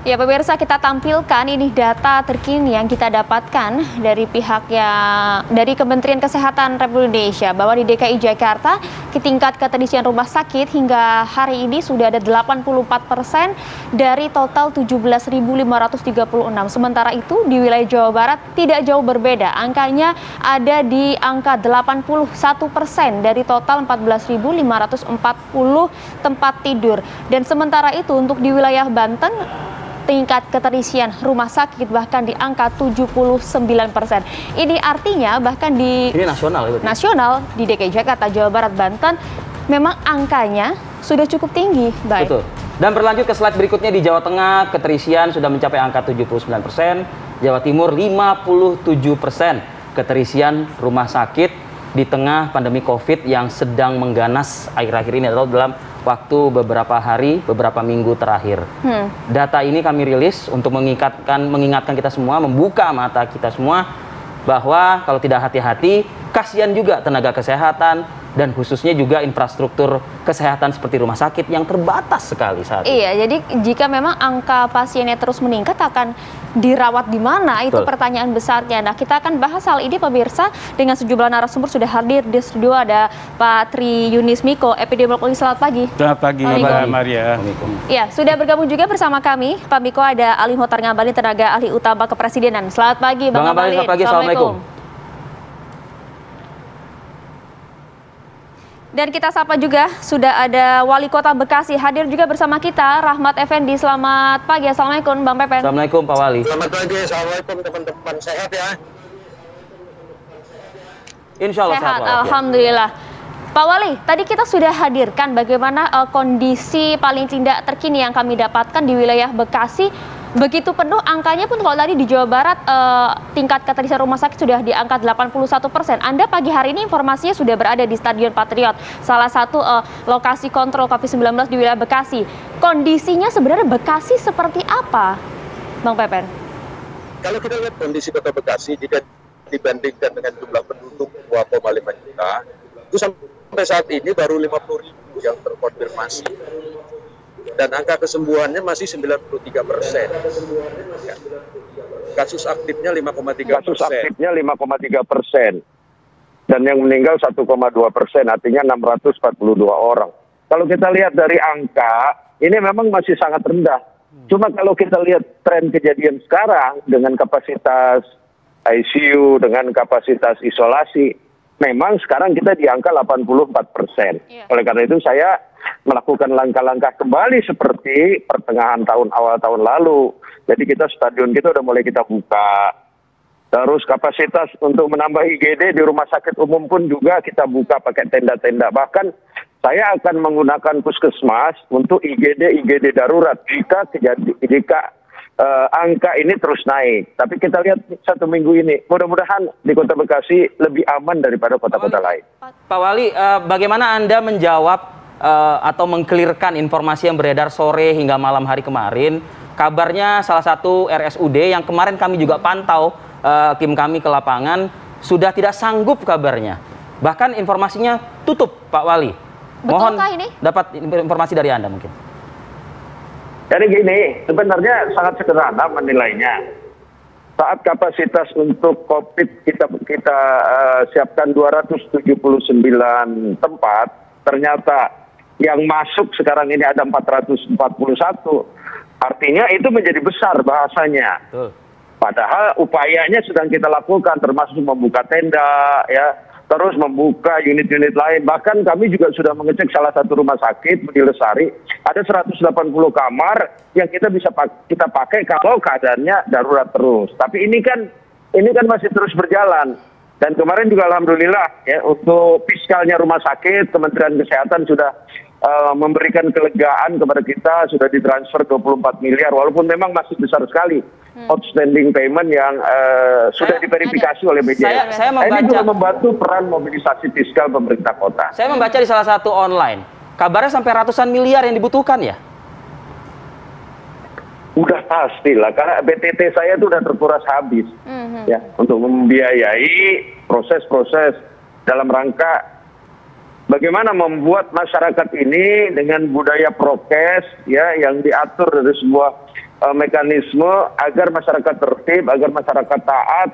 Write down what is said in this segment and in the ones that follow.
Ya pemirsa, kita tampilkan ini data terkini yang kita dapatkan dari dari Kementerian Kesehatan Republik Indonesia bahwa di DKI Jakarta tingkat keterisian rumah sakit hingga hari ini sudah ada 84% dari total 17.536. Sementara itu di wilayah Jawa Barat tidak jauh berbeda, angkanya ada di angka 81% dari total 14.540 tempat tidur. Dan sementara itu untuk di wilayah Banten tingkat keterisian rumah sakit bahkan di angka 79%. Ini artinya bahkan di nasional di DKI Jakarta, Jawa Barat, Banten memang angkanya sudah cukup tinggi. Baik. Betul. Dan berlanjut ke slide berikutnya, di Jawa Tengah keterisian sudah mencapai angka 79%, Jawa Timur 57% keterisian rumah sakit di tengah pandemi COVID yang sedang mengganas akhir-akhir ini atau dalam waktu beberapa minggu terakhir. Data ini kami rilis untuk mengingatkan kita semua, membuka mata kita semua bahwa kalau tidak hati-hati, kasihan juga tenaga kesehatan dan khususnya juga infrastruktur kesehatan seperti rumah sakit yang terbatas sekali saat ini. Iya, jadi jika memang angka pasiennya terus meningkat, akan dirawat di mana? Itu pertanyaan besarnya. Nah, kita akan bahas hal ini pemirsa dengan sejumlah narasumber sudah hadir di studio. Ada Pak Tri Yunis Miko, epidemiolog. Selamat pagi. Selamat pagi, Mbak Maria. Ya, sudah bergabung juga bersama kami Pak Miko, ada Ali Mohtar Ngabalin, tenaga ahli utama kepresidenan. Selamat pagi, Bang Ngabalin. Selamat pagi, assalamualaikum. Dan kita sapa juga, sudah ada Wali Kota Bekasi hadir juga bersama kita, Rahmat Effendi. Selamat pagi, assalamualaikum Bang Pepen. Assalamualaikum Pak Wali. Selamat pagi, assalamualaikum teman-teman, sehat ya? Insya Allah sehat. Alhamdulillah. Pak Wali, tadi kita sudah hadirkan bagaimana kondisi paling tidak terkini yang kami dapatkan di wilayah Bekasi. Begitu penuh angkanya pun kalau tadi di Jawa Barat tingkat keterisian rumah sakit sudah di angka 81%. Anda pagi hari ini informasinya sudah berada di Stadion Patriot, salah satu lokasi kontrol COVID-19 di wilayah Bekasi. Kondisinya sebenarnya Bekasi seperti apa, Bang Pepen? Kalau kita lihat kondisi kota Bekasi dibandingkan dengan jumlah penduduk 2,5 juta, itu sampai saat ini baru 50.000 yang terkonfirmasi. Dan angka kesembuhannya masih 93%. Kasus aktifnya 5,3%. Dan yang meninggal 1,2%, artinya 642 orang. Kalau kita lihat dari angka, ini memang masih sangat rendah. Cuma kalau kita lihat tren kejadian sekarang dengan kapasitas ICU, dengan kapasitas isolasi, memang sekarang kita di angka 84%. Oleh karena itu saya melakukan langkah-langkah kembali seperti pertengahan tahun, awal tahun lalu. Jadi stadion kita udah mulai kita buka. Terus kapasitas untuk menambah IGD di rumah sakit umum pun juga kita buka pakai tenda-tenda. Bahkan saya akan menggunakan puskesmas untuk IGD darurat jika angka ini terus naik. Tapi kita lihat satu minggu ini, mudah-mudahan di Kota Bekasi lebih aman daripada kota-kota lain. Pak Wali, bagaimana Anda menjawab atau mengklirkan informasi yang beredar sore hingga malam hari kemarin? Kabarnya salah satu RSUD yang kemarin kami juga pantau, tim kami ke lapangan, sudah tidak sanggup kabarnya. Bahkan informasinya tutup, Pak Wali. Mohon dapat informasi dari Anda mungkin. Jadi gini, sebenarnya sangat sederhana menilainya. Saat kapasitas untuk COVID kita siapkan 279 tempat, ternyata yang masuk sekarang ini ada 441. Artinya itu menjadi besar bahasanya. Padahal upayanya sedang kita lakukan, termasuk membuka tenda, ya, terus membuka unit-unit lain. Bahkan kami juga sudah mengecek salah satu rumah sakit di Lesari, ada 180 kamar yang kita bisa kita pakai kalau keadaannya darurat terus. Tapi ini kan masih terus berjalan. Dan kemarin juga alhamdulillah ya, untuk fiskalnya rumah sakit, Kementerian Kesehatan sudah memberikan kelegaan kepada kita, sudah ditransfer 24 miliar, walaupun memang masih besar sekali outstanding payment yang sudah diverifikasi oleh BJS. Ini juga membantu peran mobilisasi fiskal pemerintah kota. Saya membaca di salah satu online, kabarnya sampai ratusan miliar yang dibutuhkan ya? Udah pastilah, karena BTT saya itu udah terkuras habis ya, untuk membiayai proses-proses dalam rangka bagaimana membuat masyarakat ini dengan budaya prokes ya yang diatur dari sebuah mekanisme agar masyarakat tertib, agar masyarakat taat,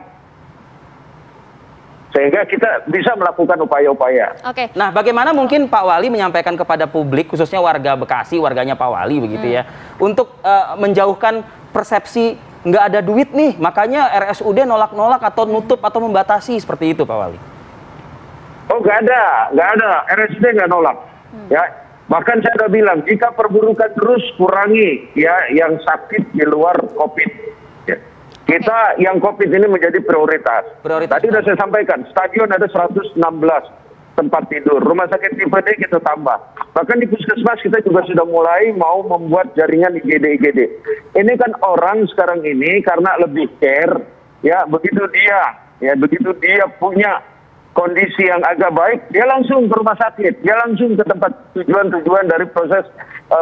sehingga kita bisa melakukan upaya-upaya. Oke. Nah, bagaimana mungkin Pak Wali menyampaikan kepada publik, khususnya warga Bekasi, warganya Pak Wali begitu ya, untuk menjauhkan persepsi nggak ada duit nih, makanya RSUD nolak-nolak atau nutup atau membatasi seperti itu, Pak Wali? Oh, nggak ada. RSUD nggak nolak. Ya, bahkan saya sudah bilang, jika perburukan terus kurangi ya yang sakit di luar COVID. Ya. Kita yang COVID ini menjadi prioritas. Tadi sudah saya sampaikan, stadion ada 116 tempat tidur. Rumah sakit tipe D kita tambah. Bahkan di puskesmas kita juga sudah mulai mau membuat jaringan IGD. Ini kan orang sekarang ini karena lebih care, ya begitu dia punya kondisi yang agak baik, dia langsung ke rumah sakit, dia langsung ke tempat tujuan-tujuan dari proses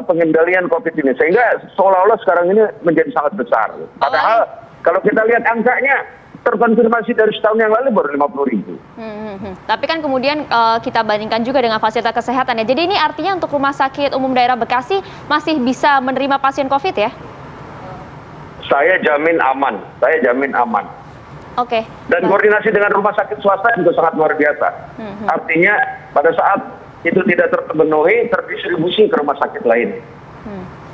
pengendalian COVID ini. Sehingga seolah-olah sekarang ini menjadi sangat besar. Padahal kalau kita lihat angkanya, terkonfirmasi dari setahun yang lalu baru 50.000. Tapi kan kemudian kita bandingkan juga dengan fasilitas kesehatan ya. Jadi ini artinya untuk Rumah Sakit Umum Daerah Bekasi masih bisa menerima pasien COVID ya? Saya jamin aman. Oke. Dan koordinasi dengan rumah sakit swasta juga sangat luar biasa. Artinya pada saat itu tidak terpenuhi, terdistribusi ke rumah sakit lain.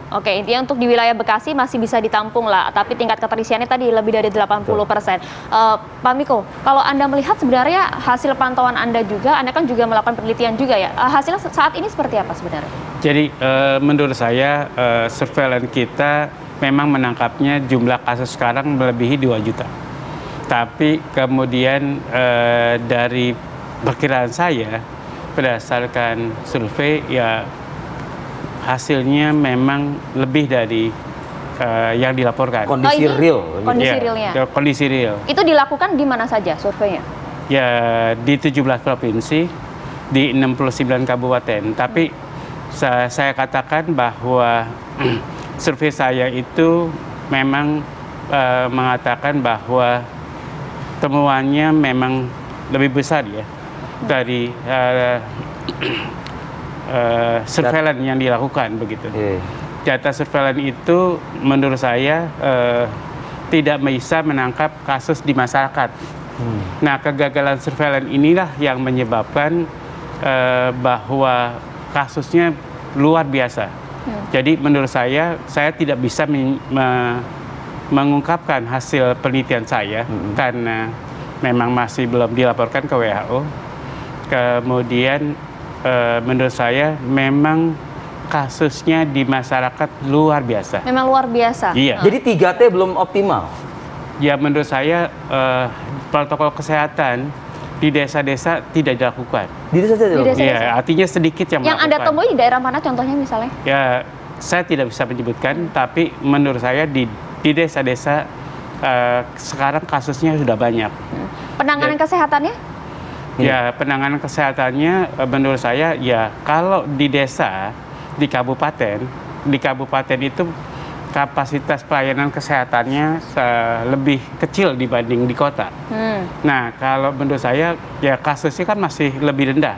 Oke, intinya untuk di wilayah Bekasi masih bisa ditampung lah, tapi tingkat keterisiannya tadi lebih dari 80%. Pak Miko, kalau Anda melihat sebenarnya hasil pantauan Anda juga, Anda kan juga melakukan penelitian juga ya, hasilnya saat ini seperti apa sebenarnya? Jadi menurut saya surveillance kita memang menangkapnya jumlah kasus sekarang melebihi 2 juta. Tapi kemudian dari perkiraan saya, berdasarkan survei ya hasilnya memang lebih dari yang dilaporkan. Kondisi real. Kondisi realnya. Kondisi real. Itu dilakukan di mana saja surveinya? Ya di 17 provinsi, di 69 kabupaten. Tapi saya katakan bahwa survei saya itu memang mengatakan bahwa temuannya memang lebih besar ya dari surveillance yang dilakukan begitu. Data surveillance itu menurut saya tidak bisa menangkap kasus di masyarakat. Nah, kegagalan surveillance inilah yang menyebabkan bahwa kasusnya luar biasa. Jadi menurut saya tidak bisa mengungkapkan hasil penelitian saya karena memang masih belum dilaporkan ke WHO. Kemudian menurut saya memang kasusnya di masyarakat luar biasa. Memang luar biasa? Iya. Jadi 3T belum optimal? Ya menurut saya protokol kesehatan di desa-desa tidak dilakukan. Di desa-desa? Iya, artinya sedikit yang melakukan. Yang Anda temui di daerah mana contohnya misalnya? Ya, saya tidak bisa menyebutkan, tapi menurut saya di desa-desa sekarang kasusnya sudah banyak. Penanganan kesehatannya? Ya, penanganan kesehatannya menurut saya ya kalau di desa, di kabupaten itu kapasitas pelayanan kesehatannya lebih kecil dibanding di kota. Nah, kalau menurut saya ya kasusnya kan masih lebih rendah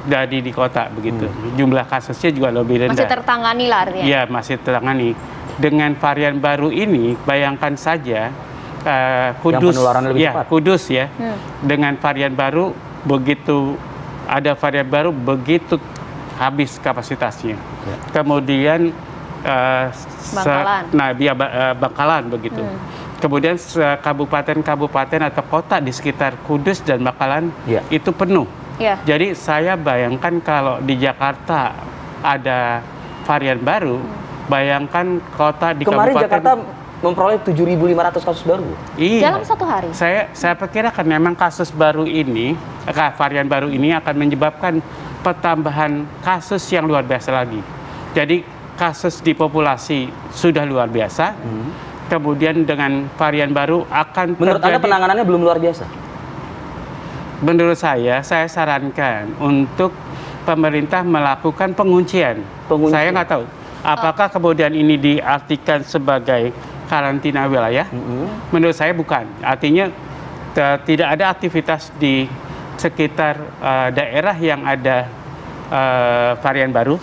dari di kota begitu. Jumlah kasusnya juga lebih rendah. Masih tertangani lah artinya? Iya, masih tertangani. Dengan varian baru ini, bayangkan saja Kudus, Kudus ya, dengan varian baru begitu ada varian baru begitu habis kapasitasnya. Kemudian Bangkalan begitu. Kemudian kabupaten-kabupaten atau kota di sekitar Kudus dan Bangkalan itu penuh. Jadi saya bayangkan kalau di Jakarta ada varian baru, bayangkan kota di kemarin kabupaten Jakarta memperoleh 7.500 kasus baru. Iya. Dalam satu hari. Saya perkirakan memang kasus baru ini, varian baru ini akan menyebabkan pertambahan kasus yang luar biasa lagi. Jadi kasus di populasi sudah luar biasa, kemudian dengan varian baru akan Menurut Anda penanganannya belum luar biasa? Menurut saya sarankan untuk pemerintah melakukan penguncian. Saya nggak tahu apakah kemudian ini diartikan sebagai karantina wilayah. Menurut saya bukan. Artinya tidak ada aktivitas di sekitar daerah yang ada varian baru.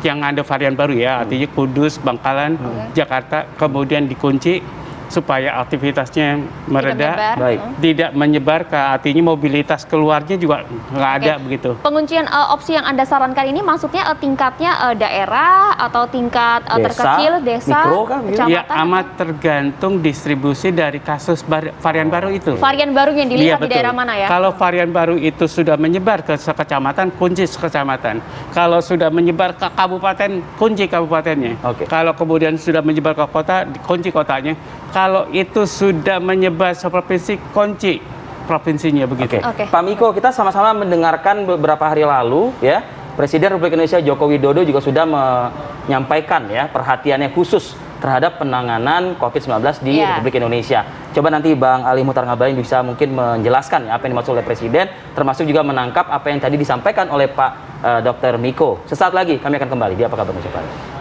yang ada varian baru ya, artinya Kudus, Bangkalan, Jakarta, kemudian dikunci supaya aktivitasnya mereda, tidak menyebar ke, artinya mobilitas keluarnya juga nggak ada begitu. Penguncian opsi yang Anda sarankan ini maksudnya tingkatnya daerah atau tingkat terkecil, desa, mikro kan, kecamatan? Ya amat tergantung distribusi dari kasus varian baru itu. Varian baru yang dilihat di betul. daerah mana ya? Kalau varian baru itu sudah menyebar ke sekecamatan, kunci sekecamatan. Kalau sudah menyebar ke kabupaten, kunci kabupatennya. Kalau kemudian sudah menyebar ke kota, kunci kotanya. Kalau itu sudah menyebar seprovinsi, kunci provinsinya begitu. Pak Miko, kita sama-sama mendengarkan beberapa hari lalu ya, Presiden Republik Indonesia Joko Widodo juga sudah menyampaikan ya perhatiannya khusus terhadap penanganan COVID-19 di Republik Indonesia. Coba nanti Bang Ali Muhtar Ngabalin bisa mungkin menjelaskan ya, apa yang dimaksud oleh Presiden, termasuk juga menangkap apa yang tadi disampaikan oleh Pak Dr. Miko. Sesaat lagi kami akan kembali di Apa Kabar Indonesia.